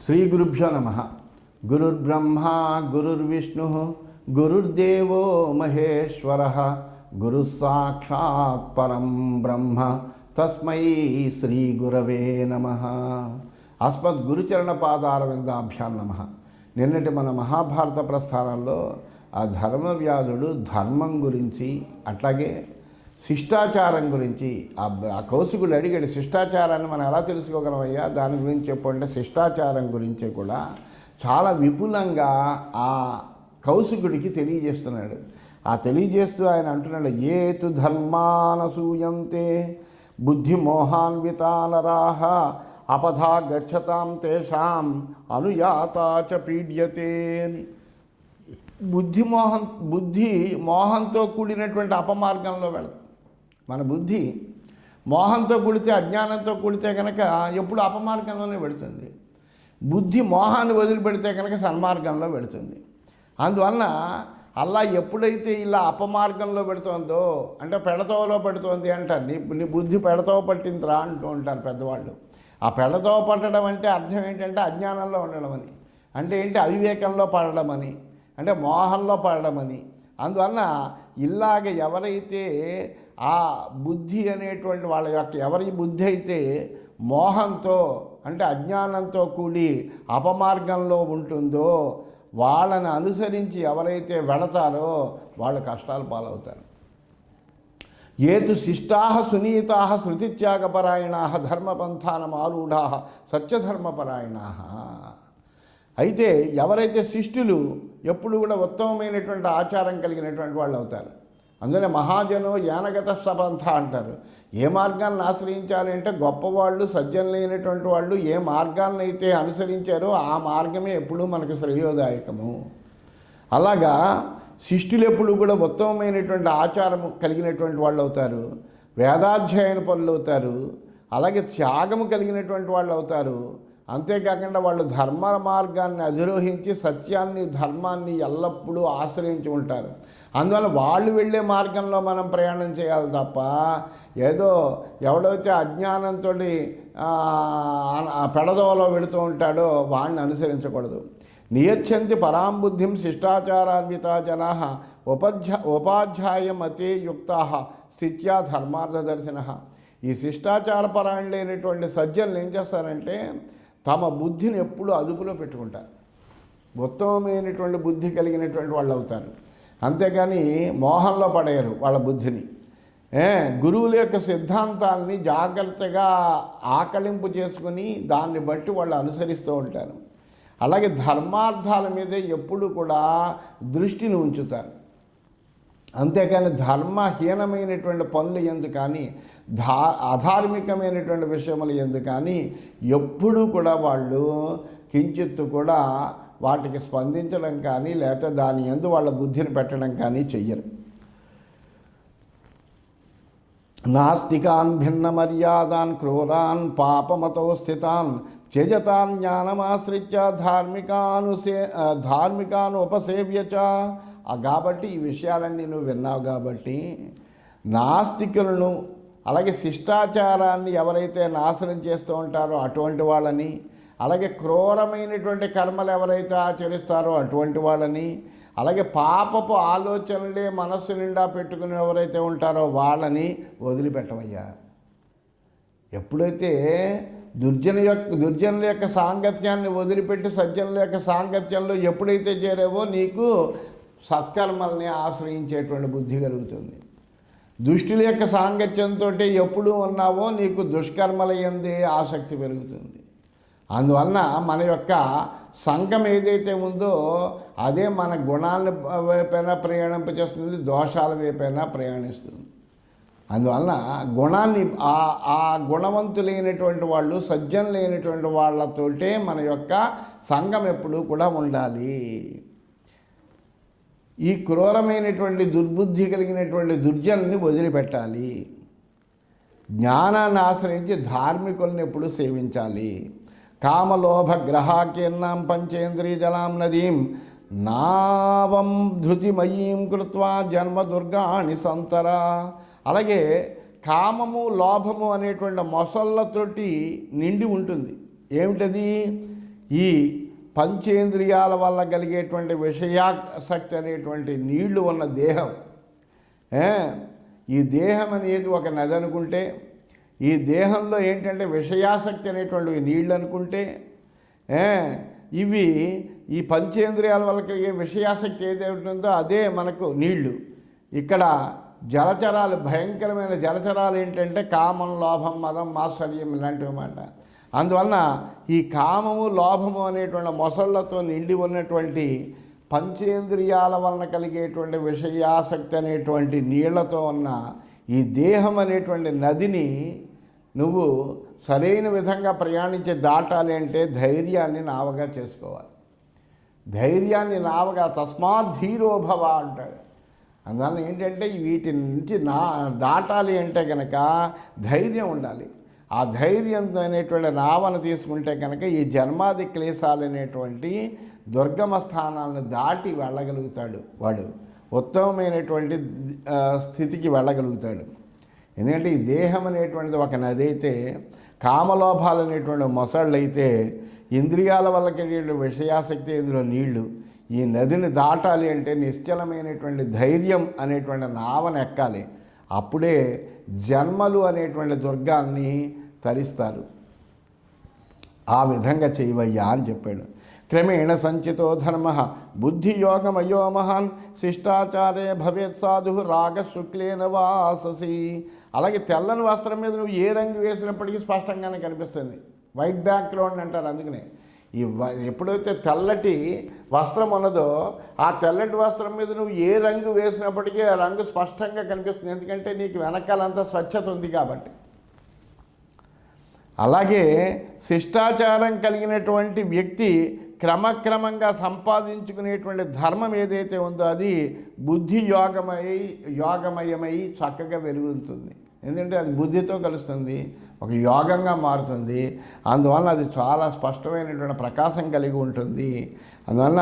శ్రీ గురుభ్యో నమః. గురుర్బ్రహ్మ గురుర్విష్ణు గురుర్దేవో మహేశ్వరః గురుః సాక్షాత్ పరం బ్రహ్మ తస్మై శ్రీ గురవే నమః. అస్మద్ గురుచరణ పాదారవిందాభ్యాం నమః. నిన్నటి మన మహాభారత ప్రస్థానంలో ఆ ధర్మవ్యాధుడు ధర్మం గురించి, అట్లాగే శిష్టాచారం గురించి ఆ కౌశికుడు అడిగాడు, శిష్టాచారాన్ని మనం ఎలా తెలుసుకోగలమయ్యా, దాని గురించి చెప్పంటే శిష్టాచారం గురించి కూడా చాలా విపులంగా ఆ కౌశికుడికి తెలియజేస్తున్నాడు. ఆ తెలియజేస్తూ ఆయన అంటున్నాడు, ఏతు ధర్మానసూయంతే బుద్ధిమోహాన్వితానరాహ అపథా గచ్చతాం తేషాం అనుయాతా చ పీడ్యతే. బుద్ధి మోహంతో కూడినటువంటి అపమార్గంలో వెళతాం. మన బుద్ధి మోహంతో కూడితే, అజ్ఞానంతో కూడితే కనుక ఎప్పుడు అపమార్గంలోనే పెడుతుంది. బుద్ధి మోహాన్ని వదిలిపెడితే కనుక సన్మార్గంలో పెడుతుంది. అందువలన అలా ఎప్పుడైతే ఇలా అపమార్గంలో పెడుతోందో, అంటే పెడతోవలో పెడుతోంది అంటారు. నీ బుద్ధి పెడతోవ పట్టిందిరా అంటూ ఉంటారు పెద్దవాళ్ళు. ఆ పెడతోవ పట్టడం అంటే అర్థం ఏంటంటే అజ్ఞానంలో ఉండడం అని, అంటే ఏంటి, అవివేకంలో పడడం అని, అంటే మోహంలో పడడమని. అందువలన ఇలాగ ఎవరైతే ఆ బుద్ధి అనేటువంటి వాళ్ళ యొక్క ఎవరి బుద్ధి అయితే మోహంతో, అంటే అజ్ఞానంతో కూడి అపమార్గంలో ఉంటుందో, వాళ్ళని అనుసరించి ఎవరైతే వెళతారో వాళ్ళు కష్టాలు పాలవుతారు. ఏతు శిష్టాః సునీతాః శృతిత్యాగపరాయణాః ధర్మపంథానమారూఢాః సత్యధర్మపరాయణాః. అయితే ఎవరైతే శిష్టులు ఎప్పుడు కూడా ఉత్తమమైనటువంటి ఆచారం కలిగినటువంటి వాళ్ళు అవుతారు. అందుకనే మహాజనో యానగత సపంథ అంటారు. ఏ మార్గాన్ని ఆశ్రయించాలి అంటే గొప్పవాళ్ళు, సజ్జనులైనటువంటి వాళ్ళు ఏ మార్గాన్ని అయితే అనుసరించారో ఆ మార్గమే ఎప్పుడూ మనకు శ్రేయోదాయకము. అలాగా శిష్టులు ఎప్పుడు కూడా ఉత్తమమైనటువంటి ఆచారం కలిగినటువంటి వాళ్ళు అవుతారు, వేదాధ్యయన పనులు అవుతారు, అలాగే త్యాగము కలిగినటువంటి వాళ్ళు అవుతారు. అంతేకాకుండా వాళ్ళు ధర్మ మార్గాన్ని అధిరోహించి సత్యాన్ని, ధర్మాన్ని ఎల్లప్పుడూ ఆశ్రయించి ఉంటారు. అందువల్ల వాళ్ళు వెళ్ళే మార్గంలో మనం ప్రయాణం చేయాలి తప్ప, ఏదో ఎవడైతే అజ్ఞానంతో పెడదోవలో వెళుతూ ఉంటాడో వాడిని అనుసరించకూడదు. నియచ్చంతి పరాంబుద్ధిం శిష్టాచారాన్వితా జనాః ఉపాధ్యాయమతే యుక్తాః స్థిత్యా ధర్మార్థదర్శినః. ఈ శిష్టాచారపరాయణులైనటువంటి సజ్జనులు ఏం చేస్తారంటే తమ బుద్ధిని ఎప్పుడూ అదుపులో పెట్టుకుంటారు. ఉత్తమమైనటువంటి బుద్ధి కలిగినటువంటి వాళ్ళు అవుతారు. అంతేగాని మోహంలో పడేయరు వాళ్ళ బుద్ధిని. గురువుల యొక్క సిద్ధాంతాలని జాగ్రత్తగా ఆకలింపు చేసుకుని దాన్ని బట్టి వాళ్ళు అనుసరిస్తూ ఉంటారు. అలాగే ధర్మార్థాల మీదే ఎప్పుడు కూడా దృష్టిని ఉంచుతారు. అంతేకాని ధర్మహీనమైనటువంటి పనులు ఎందు కానీ, అధార్మికమైనటువంటి విషయములు ఎందు కానీ ఎప్పుడూ కూడా వాళ్ళు కించిత్తు కూడా వాటికి స్పందించడం కానీ, లేకపోతే దాని యందు వాళ్ళ బుద్ధిని పెట్టడం కానీ చెయ్యరు. నాస్తికాన్ భిన్న మర్యాదాన్ క్రూరాన్ పాపమతో స్థితాన్ త్యజతాన్ జ్ఞానమాశ్రిత్య ధార్మికాను ఉపసేవ్య చ. కాబట్టి ఈ విషయాలన్నీ నువ్వు విన్నావు కాబట్టి నాస్తికులను, అలాగే శిష్టాచారాన్ని ఎవరైతే నాశనం చేస్తూ ఉంటారో అటువంటి వాళ్ళని, అలాగే క్రూరమైనటువంటి కర్మలు ఎవరైతే ఆచరిస్తారో అటువంటి వాళ్ళని, అలాగే పాపపు ఆలోచనలే మనస్సు నిండా పెట్టుకుని ఎవరైతే ఉంటారో వాళ్ళని వదిలిపెట్టవయ్యా. ఎప్పుడైతే దుర్జనుల యొక్క సాంగత్యాన్ని వదిలిపెట్టి సజ్జనుల యొక్క సాంగత్యంలో ఎప్పుడైతే చేరావో నీకు సత్కర్మల్ని ఆశ్రయించేటువంటి బుద్ధి కలుగుతుంది. దుష్టుల యొక్క సాంగత్యంతో ఎప్పుడు ఉన్నావో నీకు దుష్కర్మల యందే ఆసక్తి పెరుగుతుంది. అందువలన మన యొక్క సంఘం ఏదైతే ఉందో అదే మన గుణాల వైపైనా ప్రయాణింపచేస్తుంది, దోషాల వైపైనా ప్రయాణిస్తుంది. అందువలన గుణాన్ని ఆ గుణవంతులైనటువంటి వాళ్ళు, సజ్జనులైనటువంటి వాళ్ళతోటే మన యొక్క సంఘం ఎప్పుడూ కూడా ఉండాలి. ఈ క్రూరమైనటువంటి దుర్బుద్ధి కలిగినటువంటి దుర్జనుల్ని వదిలిపెట్టాలి. జ్ఞానాన్ని ఆశ్రయించి ధార్మికులను ఎప్పుడు సేవించాలి. కామలోభ గ్రహాకీర్ణాం పంచేంద్రియజలాం నదీం నావం ధృతిమయీం కృత్వా జన్మదుర్గాణి సంతరా. అలాగే కామము, లోభము అనేటువంటి మొసళ్ళతోటి నిండి ఉంటుంది. ఏమిటది? ఈ పంచేంద్రియాల వల్ల కలిగేటువంటి విషయాసక్తి అనేటువంటి నీళ్లు ఉన్న దేహం, ఈ దేహం అనేది ఒక నది అనుకుంటే, ఈ దేహంలో ఏంటంటే విషయాసక్తి అనేటువంటి నీళ్ళు అనుకుంటే, ఇవి ఈ పంచేంద్రియాల వల్ల కలిగే విషయాసక్తి ఏదైతే ఉందో అదే మనకు నీళ్లు. ఇక్కడ జలచరాలు, భయంకరమైన జలచరాలు ఏంటంటే కామం, లోభం, మదం, మాత్సర్యం ఇలాంటివి అన్నమాట. అందువలన ఈ కామము, లోభము అనేటువంటి మొసళ్లతో నిండి ఉన్నటువంటి పంచేంద్రియాల వలన కలిగేటువంటి విషయాసక్తి అనేటువంటి నీళ్లతో ఉన్న ఈ దేహం అనేటువంటి నదిని నువ్వు సరైన విధంగా ప్రయాణించి దాటాలి అంటే ధైర్యాన్ని నావగా చేసుకోవాలి. ధైర్యాన్ని నావగా, తస్మాత్ ధీరోభవ అంటాడు. అందువల్ల ఏంటంటే వీటి నుంచి దాటాలి అంటే కనుక ధైర్యం ఉండాలి. ఆ ధైర్యం అనేటువంటి నావను తీసుకుంటే కనుక ఈ జన్మాది క్లేశాలు అనేటువంటి దుర్గమ స్థానాలను దాటి వెళ్ళగలుగుతాడు, వాడు ఉత్తమమైనటువంటి స్థితికి వెళ్ళగలుగుతాడు. ఎందుకంటే ఈ దేహం అనేటువంటిది ఒక నది అయితే, కామలోభాలు అనేటువంటి మొసళ్ళు అయితే, ఇంద్రియాల వల్ల కలిగే విషయాసక్తి ఇందులో నీళ్లు. ఈ నదిని దాటాలి అంటే నిశ్చలమైనటువంటి ధైర్యం అనేటువంటి నావను ఎక్కాలి. అప్పుడే జన్మలు అనేటువంటి దుర్గాన్ని తరిస్తారు. ఆ విధంగా చేయవయ్యా అని చెప్పాడు. క్రమేణ సంచితో ధర్మ బుద్ధియోగమయో మహాన్ శిష్టాచారే భవేత్ సాధు రాగ శుక్లేన వాససి. అలాగే తెల్లని వస్త్రం మీద నువ్వు ఏ రంగు వేసినప్పటికీ స్పష్టంగానే కనిపిస్తుంది. వైట్ బ్యాక్గ్రౌండ్ అంటారు. అందుకనే ఈ ఎప్పుడైతే తెల్లటి వస్త్రం ఉన్నదో ఆ తెల్లటి వస్త్రం మీద నువ్వు ఏ రంగు వేసినప్పటికీ ఆ రంగు స్పష్టంగా కనిపిస్తుంది. ఎందుకంటే నీకు వెనకాలంతా స్వచ్ఛత ఉంది కాబట్టి. అలాగే శిష్టాచారం కలిగినటువంటి వ్యక్తి క్రమక్రమంగా సంపాదించుకునేటువంటి ధర్మం ఏదైతే ఉందో అది బుద్ధి యోగమయమై చక్కగా వెలుగుతుంది. ఎందుకంటే అది బుద్ధితో కలుస్తుంది, ఒక యోగంగా మారుతుంది. అందువల్ల అది చాలా స్పష్టమైనటువంటి ప్రకాశం కలిగి ఉంటుంది. అందువల్ల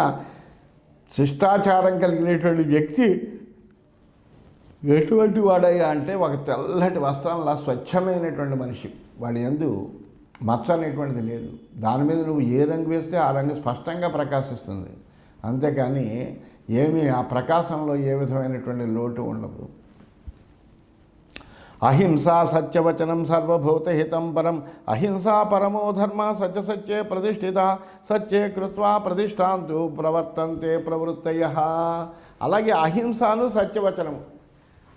శిష్టాచారం కలిగినటువంటి వ్యక్తి ఎటువంటి వాడయ్యా అంటే ఒక తెల్లటి వస్త్రంలా స్వచ్ఛమైనటువంటి మనిషి. వాడి యందు మచ్చ అనేటువంటిది లేదు. దాని మీద నువ్వు ఏ రంగు వేస్తే ఆ రంగు స్పష్టంగా ప్రకాశిస్తుంది. అంతేకాని ఏమీ ఆ ప్రకాశంలో ఏ విధమైనటువంటి లోటు ఉండదు. అహింసా సత్యవచనం సర్వభూతహితం పరం అహింసా పరమో ధర్మ సత్యే ప్రతిష్ఠిత సత్యే కృత్వా ప్రతిష్టాంతు ప్రవర్తంతే ప్రవృత్తయః. అలాగే అహింసాను సత్యవచనము,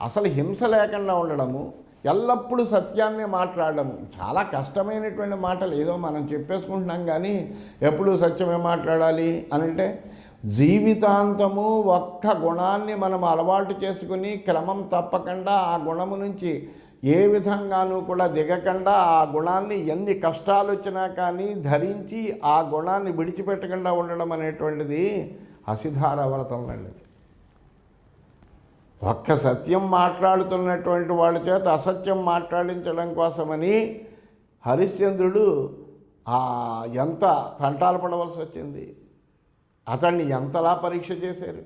అసలు హింస లేకుండా ఉండడము, ఎల్లప్పుడూ సత్యాన్ని మాట్లాడము. చాలా కష్టమైనటువంటి మాటలు ఏదో మనం చెప్పేసుకుంటున్నాం, కానీ ఎప్పుడు సత్యమే మాట్లాడాలి అని అంటే జీవితాంతము ఒక్క గుణాన్ని మనం అలవాటు చేసుకుని క్రమం తప్పకుండా ఆ గుణము నుంచి ఏ విధంగానూ కూడా దిగకుండా ఆ గుణాన్ని ఎన్ని కష్టాలు వచ్చినా కానీ ధరించి ఆ గుణాన్ని విడిచిపెట్టకుండా ఉండడం అనేటువంటిది అసిధార వ్రతం లాంటిది. ఒక్క సత్యం మాట్లాడుతున్నటువంటి వాళ్ళ చేత అసత్యం మాట్లాడించడం కోసమని హరిశ్చంద్రుడు ఎంత తంటాలు పడవలసి వచ్చింది. అతన్ని ఎంతలా పరీక్ష చేశారు,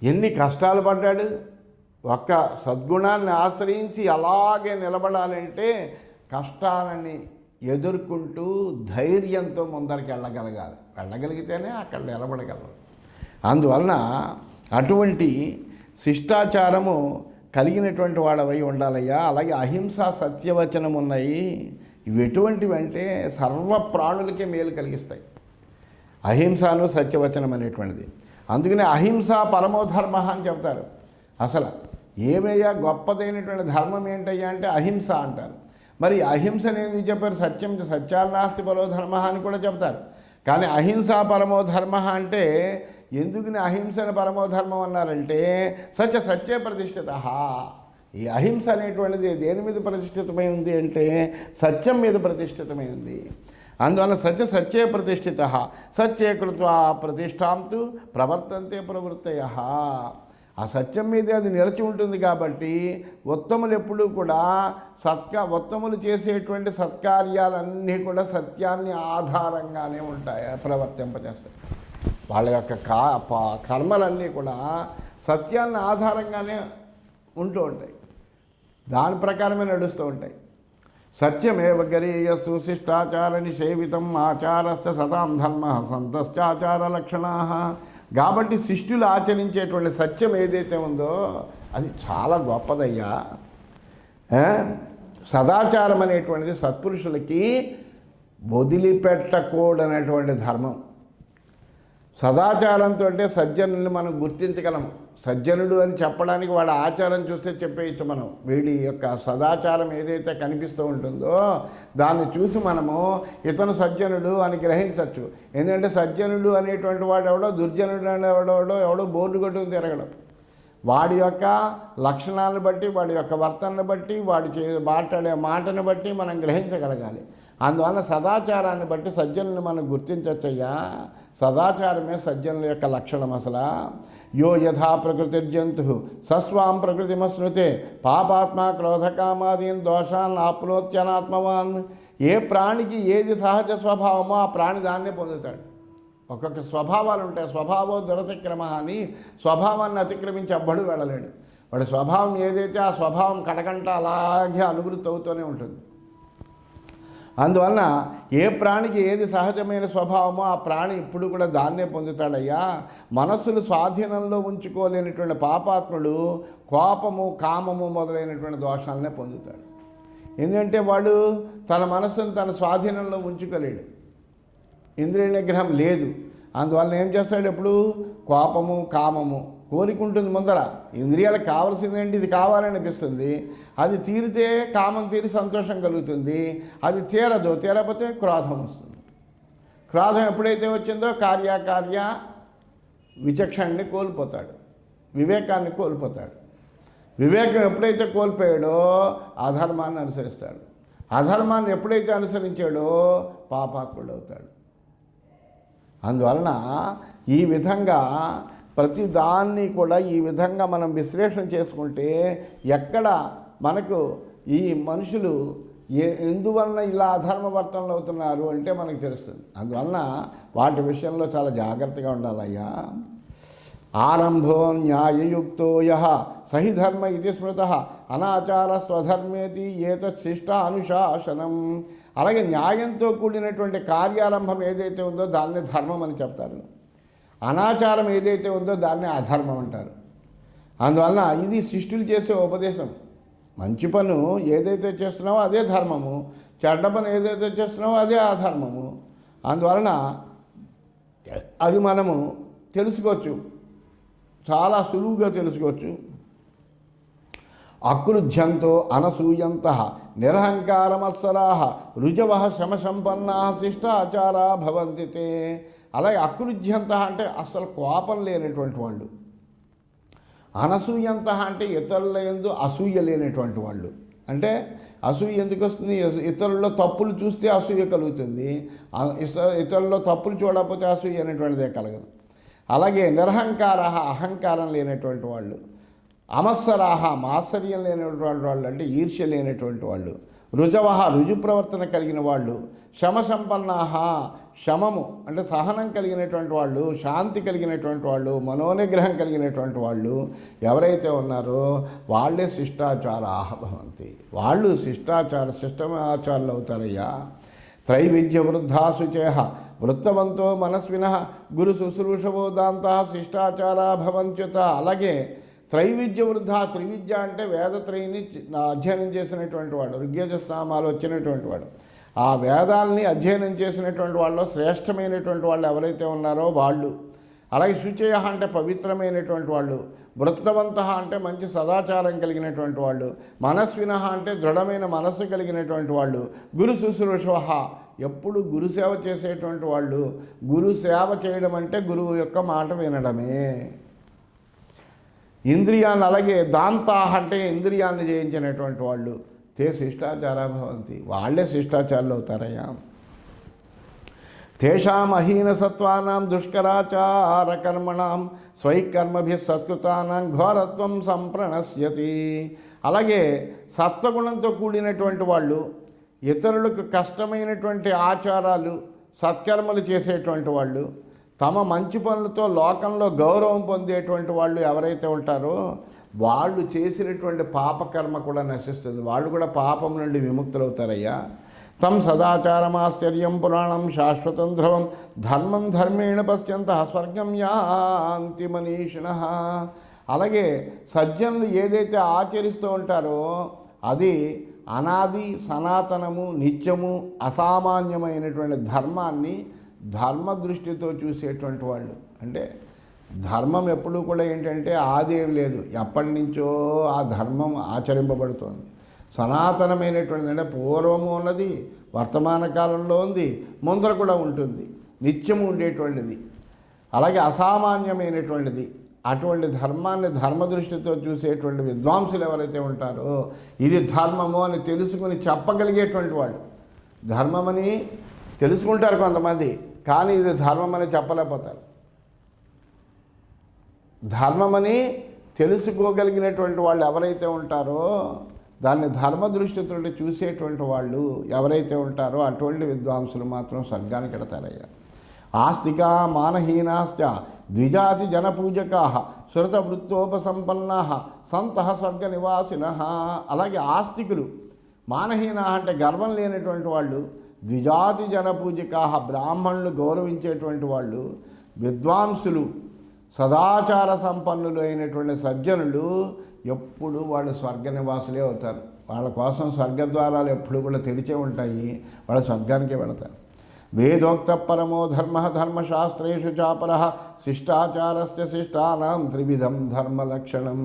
ఎన్ని కష్టాలు పడ్డాడు. ఒక్క సద్గుణాన్ని ఆశ్రయించి అలాగే నిలబడాలంటే కష్టాలని ఎదుర్కొంటూ ధైర్యంతో ముందరికి వెళ్ళగలిగితేనే అక్కడ నిలబడగలరు. అందువలన అటువంటి శిష్టాచారము కలిగినటువంటి వాడవై ఉండాలయ్యా. అలాగే అహింస సత్యవచనం ఉన్నాయి. ఇవి ఎటువంటివి అంటే సర్వ ప్రాణులకే మేలు కలిగిస్తాయి. అహింసను సత్యవచనం అనేటువంటిది. అందుకనే అహింస పరమోధర్మ అని చెప్తారు. అసలు ఏమయ్యా గొప్పదైనటువంటి ధర్మం ఏంటయ్యా అంటే అహింస అంటారు. మరి అహింస అనేది చెప్పారు. సత్యాన్నాస్తి పరోధర్మ అని కూడా చెప్తారు. కానీ అహింస పరమోధర్మ అంటే ఎందుకుని అహింసను పరమోధర్మం అన్నారంటే సత్యే ప్రతిష్ఠిత. ఈ అహింస అనేటువంటిది దేని మీద ప్రతిష్ఠితమై ఉంది అంటే సత్యం మీద ప్రతిష్ఠితమై ఉంది. అందువల్ల సత్యే ప్రతిష్ఠిత సత్యే కృత్వా ప్రతిష్టాంతు ప్రవర్తంతే ప్రవృత్తయః. ఆ సత్యం మీదే అది నిలిచి ఉంటుంది కాబట్టి ఉత్తములు ఎప్పుడూ కూడా ఉత్తములు చేసేటువంటి సత్కార్యాలన్నీ కూడా సత్యాన్ని ఆధారంగానే ఉంటాయి, ప్రవర్తింపజేస్తాయి. వాళ్ళ యొక్క కర్మలన్నీ కూడా సత్యాన్ని ఆధారంగానే ఉంటూ ఉంటాయి, దాని ప్రకారమే నడుస్తూ ఉంటాయి. సత్యమేవ గరీయస్తు శిష్టాచార నిషేవితం ఆచారస్య సదాం ధర్మ సంతశ్చాచార లక్షణా. కాబట్టి శిష్టులు ఆచరించేటువంటి సత్యం ఏదైతే ఉందో అది చాలా గొప్పదయ్యా. సదాచారం అనేటువంటిది సత్పురుషులకి వదిలిపెట్టకూడనటువంటి ధర్మం. సదాచారంతో అంటే సజ్జనుల్ని మనం గుర్తించగలం. సజ్జనుడు అని చెప్పడానికి వాడి ఆచారం చూస్తే చెప్పేయచ్చు మనం. వీడి యొక్క సదాచారం ఏదైతే కనిపిస్తూ ఉంటుందో దాన్ని చూసి మనము ఇతను సజ్జనుడు అని గ్రహించవచ్చు. ఎందుకంటే సజ్జనుడు అనేటువంటి వాడు ఎవడో, దుర్జనుడు ఎవడో బోర్డు కొట్టుకుని తిరగడం. వాడి యొక్క లక్షణాలను బట్టి, వాడి యొక్క వర్తనను బట్టి, వాడి మాట్లాడే మాటను బట్టి మనం గ్రహించగలగాలి. అందువల్ల సదాచారాన్ని బట్టి సజ్జనుల్ని మనం గుర్తించవచ్చయ్యా. సదాచారమే సజ్జనుల యొక్క లక్షణం. అసలు యో యథా ప్రకృతిర్జంతు సస్వాం ప్రకృతిమశ్నుతే పాపాత్మ క్రోధకామాదీన్ దోషాన్ ఆప్నోత్యనాత్మవాన్. ఏ ప్రాణికి ఏది సహజ స్వభావమో ఆ ప్రాణి దాన్నే పొందుతాడు. ఒక్కొక్క స్వభావాలు ఉంటాయి. స్వభావం దురతిక్రమ అని స్వభావాన్ని అతిక్రమించి అబ్బడు వెళ్ళలేడు. వాడి స్వభావం ఏదైతే ఆ స్వభావం కడకంట అలాగే అనువృత్తి అవుతూనే ఉంటుంది. అందువలన ఏ ప్రాణికి ఏది సహజమైన స్వభావమో ఆ ప్రాణి ఇప్పుడు కూడా దాన్నే పొందుతాడయ్యా. మనస్సును స్వాధీనంలో ఉంచుకోలేనటువంటి పాపాత్ముడు కోపము, కామము మొదలైనటువంటి దోషాలనే పొందుతాడు. ఎందుకంటే వాడు తన మనస్సును తన స్వాధీనంలో ఉంచుకోలేడు, ఇంద్రియ నిగ్రహం లేదు. అందువలన ఏం చేస్తాడు? ఎప్పుడు కోపము, కామము కోరిక ఉంటుంది ముందర. ఇంద్రియాలకు కావాల్సిందేంటి? ఇది కావాలనిపిస్తుంది. అది తీరితే కామం తీరి సంతోషం కలుగుతుంది. అది తీరకపోతే క్రోధం వస్తుంది. క్రోధం ఎప్పుడైతే వచ్చిందో కార్యాకార్య విచక్షణని కోల్పోతాడు, వివేకాన్ని కోల్పోతాడు. వివేకం ఎప్పుడైతే కోల్పోయాడో అధర్మాన్ని అనుసరిస్తాడు. అధర్మాన్ని ఎప్పుడైతే అనుసరించాడో పాపాత్ముడు అవుతాడు. అందువలన ఈ విధంగా ప్రతి దాన్ని కూడా ఈ విధంగా మనం విశ్లేషణ చేసుకుంటే ఎక్కడ మనకు ఈ మనుషులు ఎందువలన ఇలా అధర్మవర్తనలు అవుతున్నారు అంటే మనకు తెలుస్తుంది. అందువలన వాటి విషయంలో చాలా జాగ్రత్తగా ఉండాలయ్యా. ఆరంభో న్యాయయుక్తో యః సహి ధర్మ ఇది స్మృత అనాచార స్వధర్మేతి ఏతత్ శిష్ట అనుశాసనం. అలాగే న్యాయంతో కూడినటువంటి కార్యారంభం ఏదైతే ఉందో దాన్ని ధర్మం అని చెప్తారు. అనాచారం ఏదైతే ఉందో దాన్ని అధర్మం అంటారు. అందువలన ఇది శిష్టులు చేసే ఉపదేశం. మంచి పను ఏదైతే చేస్తున్నావో అదే ధర్మము, చెడ్డ పని ఏదైతే చేస్తున్నావో అదే అధర్మము. అందువలన అది మనము తెలుసుకోవచ్చు, చాలా సులువుగా తెలుసుకోవచ్చు. అకృధ్యంతో అనసూయంత నిరహంకారమత్సరా రుజవ శమసంపన్నా శిష్టాచారా భవంతి తే. అలాగే అకృధ్యంత అంటే అసలు కోపం లేనటువంటి వాళ్ళు, అనసూయంత అంటే ఇతరుల యందు అసూయ లేనటువంటి వాళ్ళు. అంటే అసూయ ఎందుకు వస్తుంది? ఇతరుల్లో తప్పులు చూస్తే అసూయ కలుగుతుంది, ఇతరుల్లో తప్పులు చూడకపోతే అసూయ అనేటువంటిదే కలగదు. అలాగే నిరహంకార అహంకారం లేనటువంటి వాళ్ళు, అమత్సరాహ మాత్సర్యం లేనటువంటి వాళ్ళు అంటే ఈర్ష్య లేనటువంటి వాళ్ళు, రుజవహ రుజు ప్రవర్తన కలిగిన వాళ్ళు, శమసంపన్నాహ శమము అంటే సహనం కలిగినటువంటి వాళ్ళు, శాంతి కలిగినటువంటి వాళ్ళు, మనోనిగ్రహం కలిగినటువంటి వాళ్ళు ఎవరైతే ఉన్నారో వాళ్ళే శిష్టాచారాః భవంతి. వాళ్ళు శిష్టాచారులు అవుతారయ్యా. త్రైవిద్య వృద్ధాశుచేహ వృత్తవంతో మనస్వినః గురు శుశ్రూషవో దాంతా శిష్టాచారా భవంత్యుత. అలాగే త్రైవిద్య వృద్ధ, త్రివిద్య అంటే వేదత్రయిని అధ్యయనం చేసినటువంటి వాడు, ఋగ్యజస్నామాలు వచ్చినటువంటి వాడు, ఆ వేదాలని అధ్యయనం చేసినటువంటి వాళ్ళు శ్రేష్టమైనటువంటి వాళ్ళు ఎవరైతే ఉన్నారో వాళ్ళు. అలాగే శుచయ అంటే పవిత్రమైనటువంటి వాళ్ళు, వృత్తవంత అంటే మంచి సదాచారం కలిగినటువంటి వాళ్ళు, మనస్విన అంటే దృఢమైన మనస్సు కలిగినటువంటి వాళ్ళు, గురు శుశ్రూషవ ఎప్పుడు గురుసేవ చేసేటువంటి వాళ్ళు. గురు సేవ చేయడం అంటే గురువు యొక్క మాట వినడమే. ఇంద్రియాన్ని అలాగే దాంతాహ అంటే ఇంద్రియాన్ని జయించినటువంటి వాళ్ళు తే శిష్టాచారా భవంతి. వాళ్ళే శిష్టాచారులు అవుతారయ్యా. తేషాం అహీన సత్వానాం దుష్కరాచార కర్మణాం స్వైకర్మభి సత్కృతానాం ఘోరత్వం సంప్రణశ్యతి. అలాగే సత్వగుణంతో కూడినటువంటి వాళ్ళు, ఇతరులకు కష్టమైనటువంటి ఆచారాలు సత్కర్మలు చేసేటువంటి వాళ్ళు, తమ మంచి పనులతో లోకంలో గౌరవం పొందేటువంటి వాళ్ళు ఎవరైతే ఉంటారో వాళ్ళు చేసినటువంటి పాపకర్మ కూడా నశిస్తుంది, వాళ్ళు కూడా పాపం నుండి విముక్తులవుతారయ్యా. తం సదాచారమాశ్చర్యం పురాణం శాశ్వతం ధ్రువం ధర్మం ధర్మేణ పశ్యంత స్వర్గం యాంతి మనీషిణః. అలాగే సజ్జనులు ఏదైతే ఆచరిస్తూ ఉంటారో అది అనాది సనాతనము నిత్యము అసామాన్యమైనటువంటి ధర్మాన్ని ధర్మ దృష్టితో చూసేటువంటి వాళ్ళు. అంటే ధర్మం ఎప్పుడూ కూడా ఏంటంటే ఆది ఏం లేదు, ఎప్పటి నుంచో ఆ ధర్మం ఆచరింపబడుతోంది. సనాతనమైనటువంటిది అంటే పూర్వము ఉన్నది, వర్తమాన కాలంలో ఉంది, ముందర కూడా ఉంటుంది, నిత్యము ఉండేటువంటిది. అలాగే అసామాన్యమైనటువంటిది. అటువంటి ధర్మాన్ని ధర్మ దృష్టితో చూసేటువంటి విద్వాంసులు ఎవరైతే ఉంటారో ఇది ధర్మము అని తెలుసుకుని చెప్పగలిగేటువంటి వాళ్ళు. ధర్మమని తెలుసుకుంటారు కొంతమంది, కానీ ఇది ధర్మమని చెప్పలేకపోతారు. ధర్మమని తెలుసుకోగలిగినటువంటి వాళ్ళు ఎవరైతే ఉంటారో దాన్ని ధర్మ దృష్టితో చూసేటువంటి వాళ్ళు ఎవరైతే ఉంటారో అటువంటి విద్వాంసులు మాత్రం స్వర్గానికి వెడతారయ్యా. ఆస్తికా మానహీనాశ్చ ద్విజాతి జనపూజకా శృతవృత్తోపసంపన్నా సంతః స్వర్గ నివాసినః. అలాగే ఆస్తికులు, మానహీన అంటే గర్వం లేనటువంటి వాళ్ళు, ద్విజాతి జనపూజకా బ్రాహ్మణులు గౌరవించేటువంటి వాళ్ళు, విద్వాంసులు సదాచార సంపన్నులు అయినటువంటి సజ్జనులు ఎప్పుడు వాళ్ళు స్వర్గ నివాసులే అవుతారు. వాళ్ళ కోసం స్వర్గద్వారాలు ఎప్పుడు కూడా తెరిచే ఉంటాయి, వాళ్ళు స్వర్గానికే వెళతారు. వేదోక్త పరమో ధర్మ ధర్మశాస్త్రేషు చాపర శిష్టాచారస్య శిష్టానాం త్రివిధం ధర్మలక్షణం.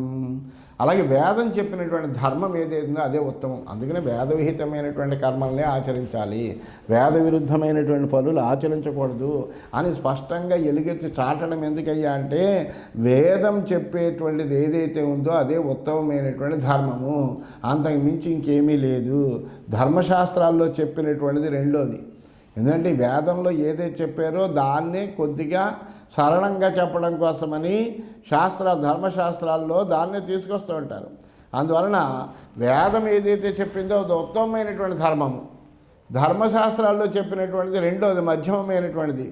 అలాగే వేదం చెప్పినటువంటి ధర్మం ఏదైతుందో అదే ఉత్తమం. అందుకనే వేదవిహితమైనటువంటి కర్మల్నే ఆచరించాలి, వేద విరుద్ధమైనటువంటి పనులు ఆచరించకూడదు అని స్పష్టంగా ఎలుగెత్తి చాటడం ఎందుకయ్యా అంటే వేదం చెప్పేటువంటిది ఏదైతే ఉందో అదే ఉత్తమమైనటువంటి ధర్మము, అంతకు మించి ఇంకేమీ లేదు. ధర్మశాస్త్రాల్లో చెప్పినటువంటిది రెండోది. ఎందుకంటే వేదంలో ఏదైతే చెప్పారో దాన్నే కొద్దిగా సరళంగా చెప్పడం కోసమని ధర్మశాస్త్రాల్లో దాన్నే తీసుకొస్తూ ఉంటారు. అందువలన వేదం ఏదైతే చెప్పిందో అది ఉత్తమమైనటువంటి ధర్మము, ధర్మశాస్త్రాల్లో చెప్పినటువంటిది రెండోది మధ్యమమైనటువంటిది.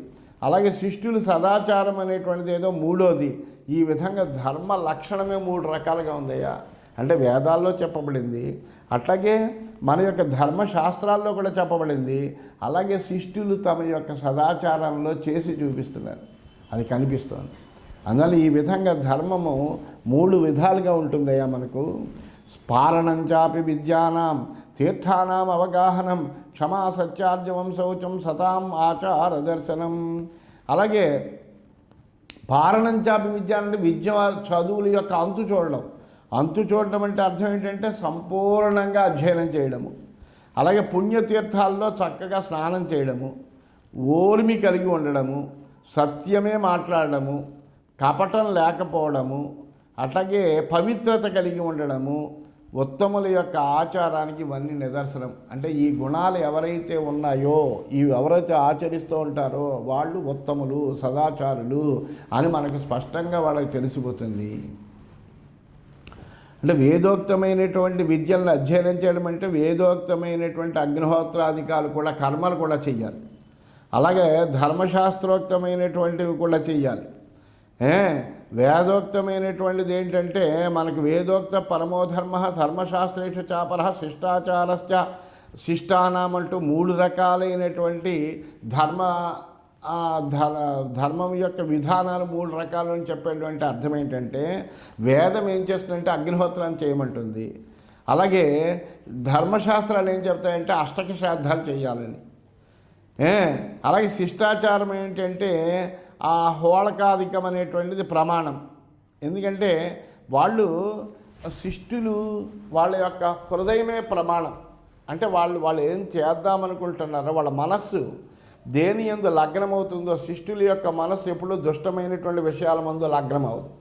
అలాగే శిష్టులు సదాచారం అనేటువంటిది ఏదో మూడోది. ఈ విధంగా ధర్మ లక్షణమే 3 రకాలుగా ఉందయ్యా. అంటే వేదాల్లో చెప్పబడింది, అట్లాగే మన యొక్క ధర్మశాస్త్రాల్లో కూడా చెప్పబడింది, అలాగే శిష్టులు తమ యొక్క సదాచారంలో చేసి చూపిస్తున్నారు, అది కనిపిస్తోంది. అందువల్ల ఈ విధంగా ధర్మము 3 విధాలుగా ఉంటుందయ్యా మనకు. పారణంచాపి విద్యానాం తీర్థానాం అవగాహనం క్షమా సత్యార్జవం శౌచం సతాం ఆచార దర్శనం. అలాగే పారణంచాపి విద్య అంటే విద్య చదువుల యొక్క అంతు చూడడం. అంతు చూడడం అంటే అర్థం ఏంటంటే సంపూర్ణంగా అధ్యయనం చేయడము. అలాగే పుణ్యతీర్థాల్లో చక్కగా స్నానం చేయడము, ఓర్మి కలిగి ఉండడము, సత్యమే మాట్లాడడము, కపటం లేకపోవడము, అట్లాగే పవిత్రత కలిగి ఉండడము, ఉత్తముల యొక్క ఆచారానికి ఇవన్నీ నిదర్శనం. అంటే ఈ గుణాలు ఎవరైతే ఉన్నాయో, ఇవి ఎవరైతే ఆచరిస్తూ ఉంటారో వాళ్ళు ఉత్తములు, సదాచారులు అని మనకు స్పష్టంగా వాళ్ళకి తెలిసిపోతుంది. అంటే వేదోక్తమైనటువంటి విద్యలను అధ్యయనం చేయడం అంటే వేదోక్తమైనటువంటి అగ్నిహోత్రాధికాలు కూడా కర్మలు కూడా చెయ్యాలి. అలాగే ధర్మశాస్త్రోక్తమైనటువంటివి కూడా చెయ్యాలి. వేదోక్తమైనటువంటిది ఏంటంటే మనకు వేదోక్త పరమోధర్మ ధర్మశాస్త్రేషు చాపర శిష్టాచారశ్చ శిష్టానామంటూ 3 రకాలైనటువంటి ధర్మం యొక్క విధానాలు 3 రకాలు అని చెప్పేటువంటి అర్థం ఏంటంటే వేదం ఏం చేస్తుందంటే అగ్నిహోత్రం చేయమంటుంది. అలాగే ధర్మశాస్త్రాలు ఏం చెప్తాయంటే అష్టక శ్రాద్ధాలు చేయాలని. అలాగే శిష్టాచారం ఏంటంటే ఆ హోళకాధికం అనేటువంటిది ప్రమాణం. ఎందుకంటే శిష్టులు వాళ్ళ యొక్క హృదయమే ప్రమాణం. అంటే వాళ్ళు ఏం చేద్దామనుకుంటున్నారో వాళ్ళ మనస్సు దేని యందు లగ్నమవుతుందో, శిష్టుల యొక్క మనస్సు ఎప్పుడూ దుష్టమైనటువంటి విషయాల ముందు లగ్నమవుతుంది.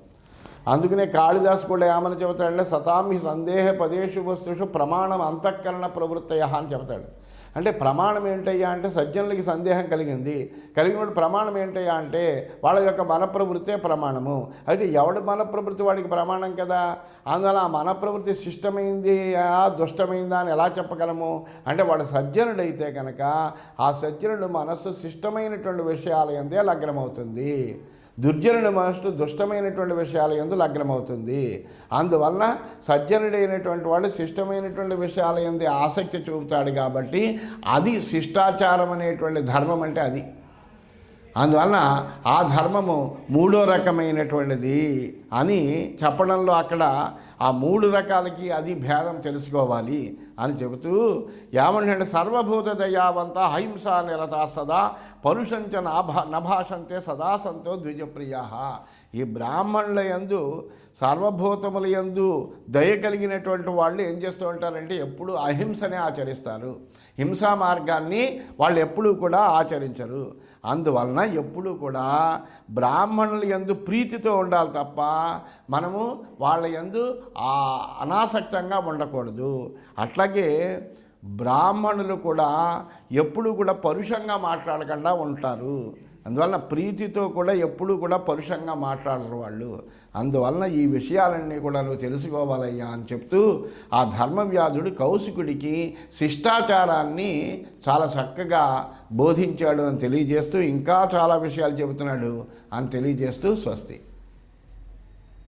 అందుకనే కాళిదాసు కూడా ఏమని చెబుతాడంటే సతామి సందేహ పదేషు వస్తుషు ప్రమాణం అంతఃకరణ ప్రవృత్తయ అని చెబుతాడు. అంటే ప్రమాణం ఏంటయ్యా అంటే సజ్జనులకి సందేహం కలిగినప్పుడు ప్రమాణం ఏంటయ్యా అంటే వాళ్ళ యొక్క మనప్రవృత్తే ప్రమాణము. అయితే ఎవడి మనప్రవృత్తి వాడికి ప్రమాణం కదా. అందువల్ల ఆ మనప్రవృత్తి శిష్టమైంది దుష్టమైందా అని ఎలా చెప్పగలము అంటే వాడు సజ్జనుడైతే కనుక ఆ సజ్జనుడు మనస్సు శిష్టమైనటువంటి విషయాల యందే లగ్నమవుతుంది, దుర్జనుడి మనస్సు దుష్టమైనటువంటి విషయాల యందు లగ్నమవుతుంది. అందువలన సజ్జనుడైనటువంటి వాడు శిష్టమైనటువంటి విషయాల యందు ఆసక్తి చూపుతాడు. కాబట్టి అది శిష్టాచారం అనేటువంటి ధర్మం అంటే అది. అందువలన ఆ ధర్మము మూడో రకమైనటువంటిది అని చెప్పడంలో అక్కడ ఆ మూడు రకాలకి అది భేదం తెలుసుకోవాలి అని చెబుతూ ఏమంటే సర్వభూత దయావంత అహింస నిరతా సదా పరుషంచ నభాషంతే సదా సంతో ద్విజప్రియా. ఈ బ్రాహ్మణుల యందు సర్వభూతముల యందు దయ కలిగినటువంటి వాళ్ళు ఏం చేస్తూ ఉంటారంటే ఎప్పుడు అహింసనే ఆచరిస్తారు. హింసా మార్గాన్ని వాళ్ళు ఎప్పుడూ కూడా ఆచరించరు. అందువలన ఎప్పుడూ కూడా బ్రాహ్మణుల యందు ప్రీతితో ఉండాలి తప్ప మనము వాళ్ళ యందు అనాసక్తంగా ఉండకూడదు. అట్లాగే బ్రాహ్మణులు కూడా ఎప్పుడూ కూడా పరుషంగా మాట్లాడకుండా ఉంటారు. అందువలన ప్రీతితో కూడా ఎప్పుడూ కూడా పరుషంగా మాట్లాడరు వాళ్ళు. అందువలన ఈ విషయాలన్నీ కూడా నువ్వు తెలుసుకోవాలయ్యా అని చెప్తూ ఆ ధర్మవ్యాధుడు కౌశికుడికి శిష్టాచారాన్ని చాలా చక్కగా బోధించాడు అని తెలియజేస్తూ ఇంకా చాలా విషయాలు చెబుతున్నాడు అని తెలియజేస్తూ స్వస్తి.